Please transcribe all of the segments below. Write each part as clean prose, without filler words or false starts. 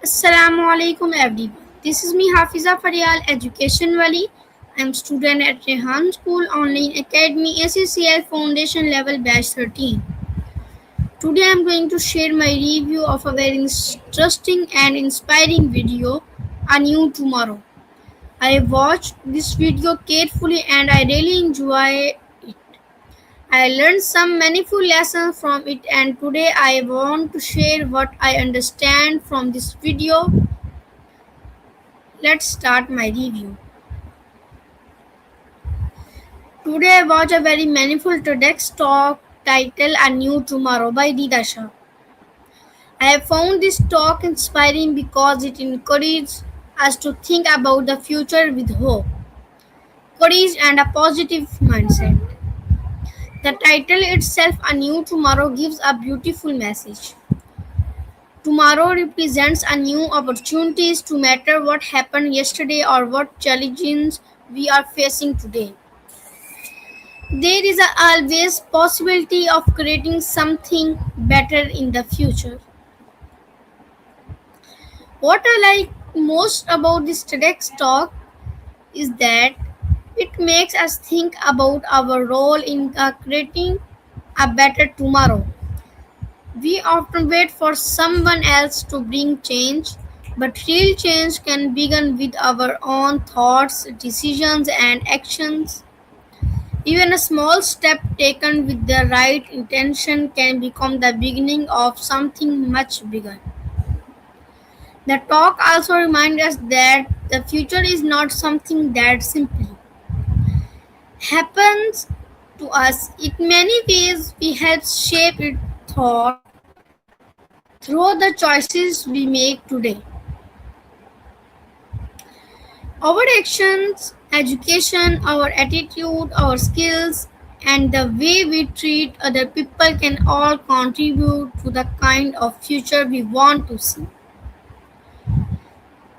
Assalamu alaikum everyone. This is me Hafiza Faryal, Education Wali. I am student at Rehan School Online Academy ACCL Foundation Level Batch 13. Today I am going to share my review of a very interesting and inspiring video, A New Tomorrow. I watched this video carefully and I really enjoy it. I learned some meaningful lessons from it and today I want to share what I understand from this video. Let's start my review. Today I watched a very meaningful TEDx talk titled A New Tomorrow by Rita Shah. I have found this talk inspiring because it encourages us to think about the future with hope, courage, and a positive mindset. The title itself, A New Tomorrow, gives a beautiful message. Tomorrow represents a new opportunities to matter what happened yesterday or what challenges we are facing today. There is always possibility of creating something better in the future. What I like most about this TEDx talk is that it makes us think about our role in creating a better tomorrow. We often wait for someone else to bring change, but real change can begin with our own thoughts, decisions, and actions. Even a small step taken with the right intention can become the beginning of something much bigger. The talk also reminds us that the future is not something that simply happens to us. In many ways, we help shape it thought through the choices we make today. Our actions, education, our attitude, our skills, and the way we treat other people can all contribute to the kind of future we want to see.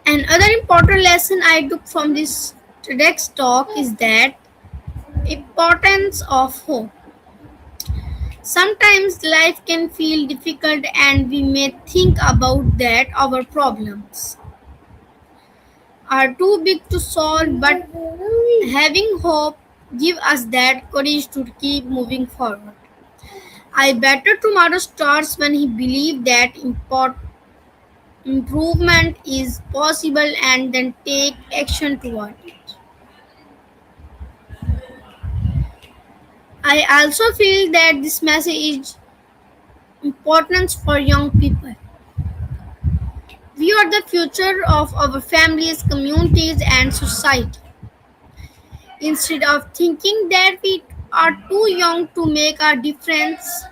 Another important lesson I took from this TEDx talk is that importance of hope. Sometimes life can feel difficult and we may think about that our problems are too big to solve, but having hope give us that courage to keep moving forward. I better tomorrow starts when he believed that improvement is possible and then take action toward it. I also feel that this message is important for young people. We are the future of our families, communities, and society. Instead of thinking that we are too young to make a difference,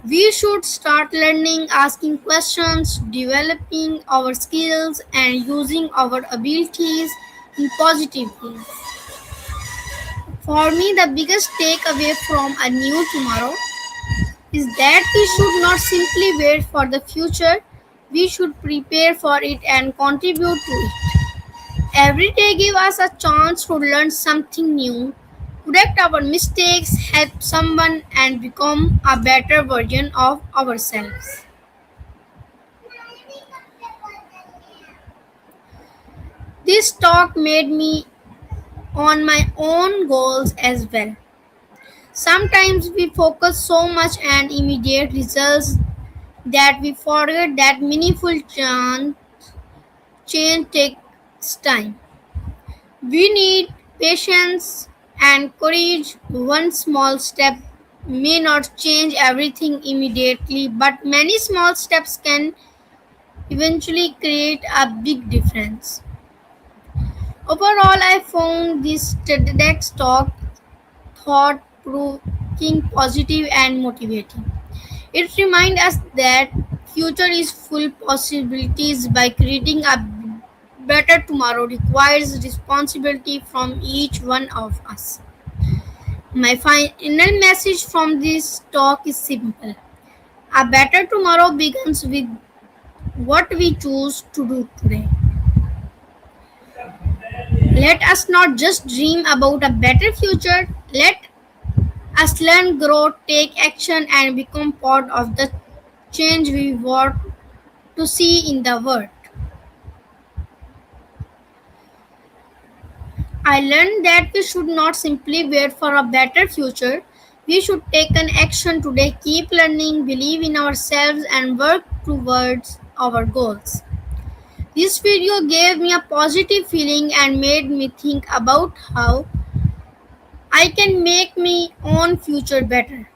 we should start learning, asking questions, developing our skills, and using our abilities in positive ways. For me, the biggest takeaway from A New Tomorrow is that we should not simply wait for the future, we should prepare for it and contribute to it. Every day gives us a chance to learn something new, correct our mistakes, help someone, and become a better version of ourselves. This talk made me on my own goals as well. Sometimes we focus so much on immediate results that we forget that meaningful change takes time. We need patience and courage. One small step may not change everything immediately, but many small steps can eventually create a big difference. Overall, I found this TEDx talk thought provoking, positive, and motivating. It reminds us that future is full possibilities by creating a better tomorrow requires responsibility from each one of us. My final message from this talk is simple. A better tomorrow begins with what we choose to do today. Let us not just dream about a better future. Let us learn, grow, take action, and become part of the change we want to see in the world. I learned that we should not simply wait for a better future. We should take an action today, keep learning, believe in ourselves, and work towards our goals. This video gave me a positive feeling and made me think about how I can make my own future better.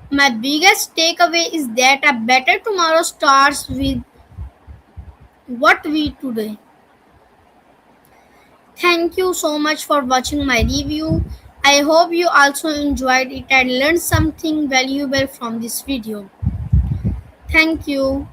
My biggest takeaway is that a better tomorrow starts with what we today. Thank you so much for watching my review. I hope you also enjoyed it and learned something valuable from this video. Thank you.